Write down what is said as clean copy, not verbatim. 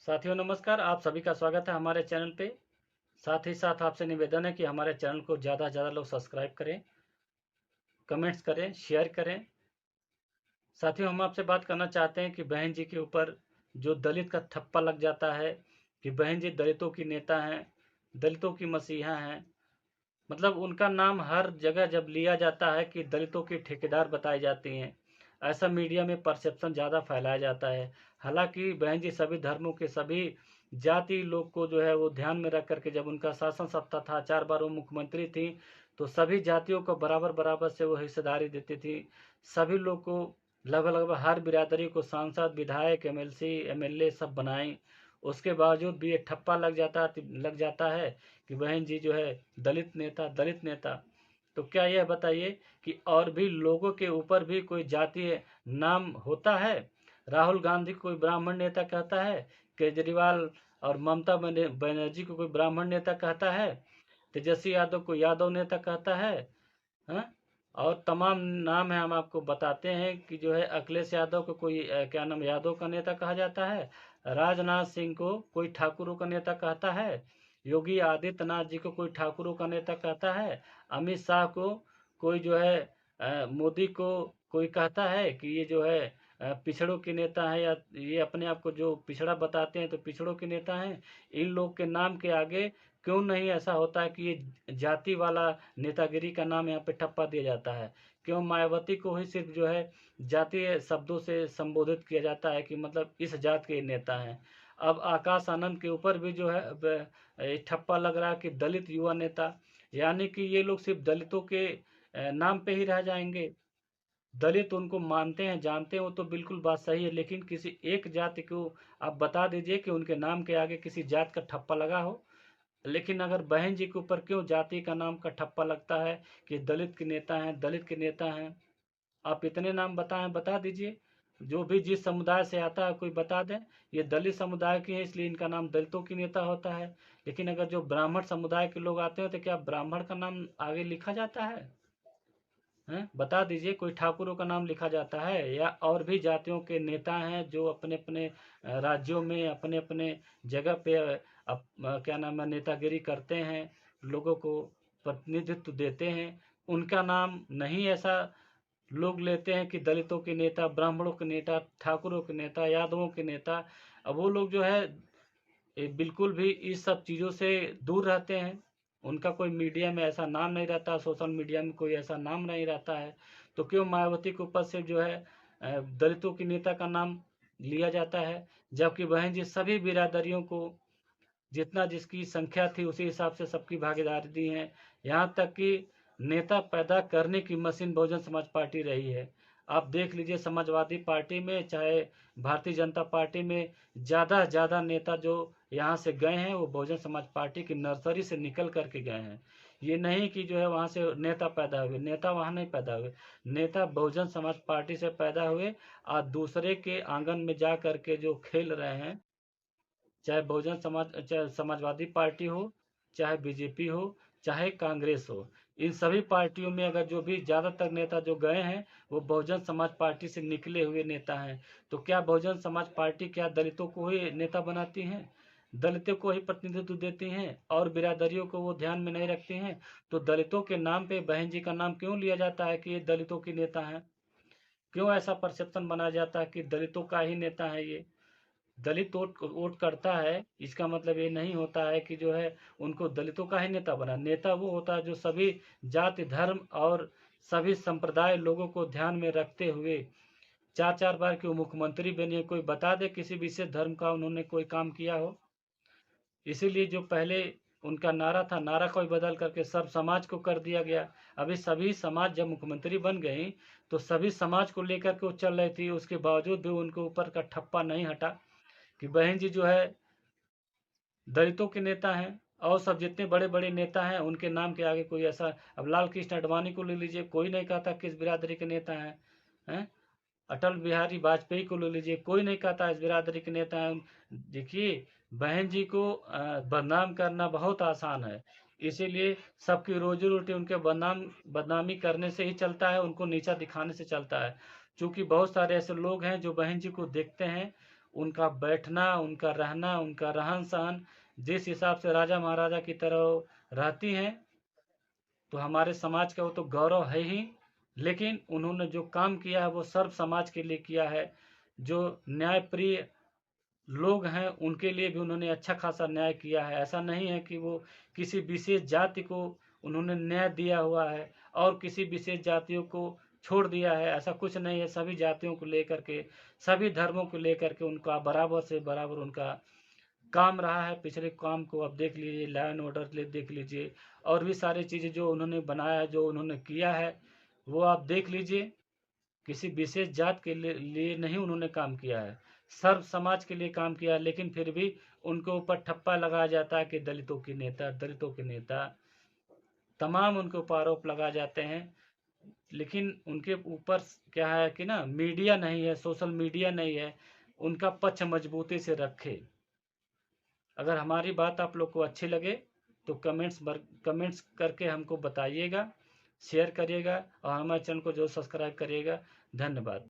साथियों नमस्कार, आप सभी का स्वागत है हमारे चैनल पे। साथ ही साथ आपसे निवेदन है कि हमारे चैनल को ज़्यादा से ज़्यादा लोग सब्सक्राइब करें, कमेंट्स करें, शेयर करें। साथियों हम आपसे बात करना चाहते हैं कि बहन जी के ऊपर जो दलित का ठप्पा लग जाता है कि बहन जी दलितों की नेता हैं, दलितों की मसीहा हैं। मतलब उनका नाम हर जगह जब लिया जाता है कि दलितों की ठेकेदार बताई जाती हैं, ऐसा मीडिया में परसेप्शन ज़्यादा फैलाया जाता है। हालांकि बहन जी सभी धर्मों के सभी जाति लोग को जो है वो ध्यान में रख करके जब उनका शासन सत्ता था, 4 बार वो मुख्यमंत्री थी, तो सभी जातियों को बराबर बराबर से वो हिस्सेदारी देती थी। सभी लोग को लगभग लगभग हर बिरादरी को सांसद, विधायक, एमएलसी, एमएलए सब बनाए। उसके बावजूद भी ये ठप्पा लग जाता है कि बहन जी जो है दलित नेता। तो क्या यह बताइए कि और भी लोगों के ऊपर भी कोई जातीय नाम होता है? राहुल गांधी को कोई ब्राह्मण नेता कहता है? केजरीवाल और ममता बनर्जी को कोई ब्राह्मण नेता कहता है? तेजस्वी यादव को यादव नेता कहता है? हाँ? और तमाम नाम है, हम आपको बताते हैं कि जो है अखिलेश यादव को कोई क्या नाम यादव का नेता कहा जाता है, राजनाथ सिंह को कोई ठाकुरों का नेता कहता है, योगी आदित्यनाथ जी को कोई ठाकुरों का नेता कहता है, अमित शाह को कोई जो है मोदी को कोई कहता है कि ये जो है पिछड़ों के नेता है, या ये अपने आप को जो पिछड़ा बताते हैं तो पिछड़ों के नेता हैं। इन लोग के नाम के आगे क्यों नहीं ऐसा होता है कि ये जाति वाला नेतागिरी का नाम यहाँ पे ठप्पा दिया जाता है? क्यों मायावती को ही सिर्फ जो है जातीय शब्दों से संबोधित किया जाता है कि मतलब इस जात के नेता हैं? अब आकाश आनंद के ऊपर भी जो है ठप्पा लग रहा है कि दलित युवा नेता, यानी कि ये लोग सिर्फ दलितों के नाम पे ही रह जाएंगे। दलित उनको मानते हैं, जानते हैं, वो तो बिल्कुल बात सही है, लेकिन किसी एक जाति को आप बता दीजिए कि उनके नाम के आगे किसी जात का ठप्पा लगा हो। लेकिन अगर बहन जी के ऊपर क्यों जाति का नाम का ठप्पा लगता है कि दलित के नेता हैं, दलित के नेता हैं? आप इतने नाम बताएं, बता दीजिए। जो भी जिस समुदाय से आता है कोई बता दें, ये दलित समुदाय के हैं इसलिए इनका नाम दलितों की नेता होता है। लेकिन अगर जो ब्राह्मण समुदाय के लोग आते हैं तो क्या ब्राह्मण का नाम आगे लिखा जाता है? हैं? बता दीजिए, कोई ठाकुरों का नाम लिखा जाता है? या और भी जातियों के नेता हैं जो अपने अपने राज्यों में अपने अपने जगह पे क्या नाम है नेतागिरी करते हैं, लोगों को प्रतिनिधित्व देते हैं, उनका नाम नहीं ऐसा लोग लेते हैं कि दलितों के नेता, ब्राह्मणों के नेता, ठाकुरों के नेता, यादवों के नेता। अब वो लोग जो है बिल्कुल भी इस सब चीज़ों से दूर रहते हैं। उनका कोई मीडिया में ऐसा नाम नहीं रहता, सोशल मीडिया में कोई ऐसा नाम नहीं रहता है। तो क्यों मायावती के ऊपर से जो है दलितों की नेता का नाम लिया जाता है? जबकि बहन जी सभी बिरादरियों को जितना जिसकी संख्या थी उसी हिसाब से सबकी भागीदारी दी है। यहाँ तक कि नेता पैदा करने की मशीन बहुजन समाज पार्टी रही है। आप देख लीजिए, समाजवादी पार्टी में चाहे भारतीय जनता पार्टी में ज़्यादा नेता जो यहाँ से गए हैं वो बहुजन समाज पार्टी की नर्सरी से निकल करके गए हैं। ये नहीं कि जो है वहाँ से नेता पैदा हुए, नेता वहाँ नहीं पैदा हुए। नेता बहुजन समाज पार्टी से पैदा हुए और दूसरे के आंगन में जा करके जो खेल रहे हैं, चाहे समाजवादी पार्टी हो, चाहे बीजेपी हो, चाहे कांग्रेस हो, इन सभी पार्टियों में अगर जो भी ज़्यादातर नेता जो गए हैं वो बहुजन समाज पार्टी से निकले हुए नेता हैं। तो क्या बहुजन समाज पार्टी क्या दलितों को ही नेता बनाती हैं, दलितों को ही प्रतिनिधित्व देती हैं और बिरादरियों को वो ध्यान में नहीं रखती हैं? तो दलितों के नाम पे बहन जी का नाम क्यों लिया जाता है कि ये दलितों की नेता हैं? क्यों ऐसा परसेप्शन बनाया जाता है कि दलितों का ही नेता है ये? दलित वोट वोट करता है इसका मतलब ये नहीं होता है कि जो है उनको दलितों का ही नेता बना। नेता वो होता है जो सभी जाति, धर्म और सभी संप्रदाय लोगों को ध्यान में रखते हुए 4 4 बार के वो मुख्यमंत्री बने। कोई बता दे किसी विशेष धर्म का उन्होंने कोई काम किया हो? इसीलिए जो पहले उनका नारा था, नारा को ही बदल करके सब समाज को कर दिया गया। अभी सभी समाज जब मुख्यमंत्री बन गई तो सभी समाज को लेकर के वो चल रही थी, उसके बावजूद भी उनके ऊपर का ठप्पा नहीं हटा कि बहन जी जो है दलितों के नेता हैं। और सब जितने बड़े बड़े नेता हैं उनके नाम के आगे कोई ऐसा, अब लाल कृष्ण आडवाणी को ले लीजिए, कोई नहीं कहता किस बिरादरी के नेता हैं? अटल बिहारी वाजपेयी को ले लीजिए, कोई नहीं कहता इस बिरादरी के नेता हैं। देखिए, बहन जी को बदनाम करना बहुत आसान है, इसीलिए सबकी रोजी रोटी उनके बदनामी करने से ही चलता है, उनको नीचा दिखाने से चलता है। चूंकि बहुत सारे ऐसे लोग हैं जो बहन जी को देखते हैं, उनका बैठना, उनका रहना, उनका रहन सहन जिस हिसाब से राजा महाराजा की तरह रहती हैं, तो हमारे समाज का वो तो गौरव है ही। लेकिन उन्होंने जो काम किया है वो सर्व समाज के लिए किया है। जो न्यायप्रिय लोग हैं उनके लिए भी उन्होंने अच्छा खासा न्याय किया है। ऐसा नहीं है कि वो किसी विशेष जाति को उन्होंने न्याय दिया हुआ है और किसी विशेष जातियों को छोड़ दिया है, ऐसा कुछ नहीं है। सभी जातियों को लेकर के, सभी धर्मों को लेकर के उनका बराबर से बराबर उनका काम रहा है। पिछले काम को आप देख लीजिए, लॉ एंड ऑर्डर देख लीजिए, और भी सारी चीज़ें जो उन्होंने बनाया, जो उन्होंने किया है, वो आप देख लीजिए। किसी विशेष जात के लिए नहीं उन्होंने काम किया है, सर्व समाज के लिए काम किया है। लेकिन फिर भी उनके ऊपर ठप्पा लगाया जाता है कि दलितों के नेता, दलितों के नेता, तमाम उनके ऊपर आरोप लगाए जाते हैं। लेकिन उनके ऊपर क्या है कि ना, मीडिया नहीं है, सोशल मीडिया नहीं है, उनका पक्ष मजबूती से रखे। अगर हमारी बात आप लोग को अच्छी लगे तो कमेंट्स करके हमको बताइएगा, शेयर करिएगा और हमारे चैनल को जो सब्सक्राइब करिएगा। धन्यवाद।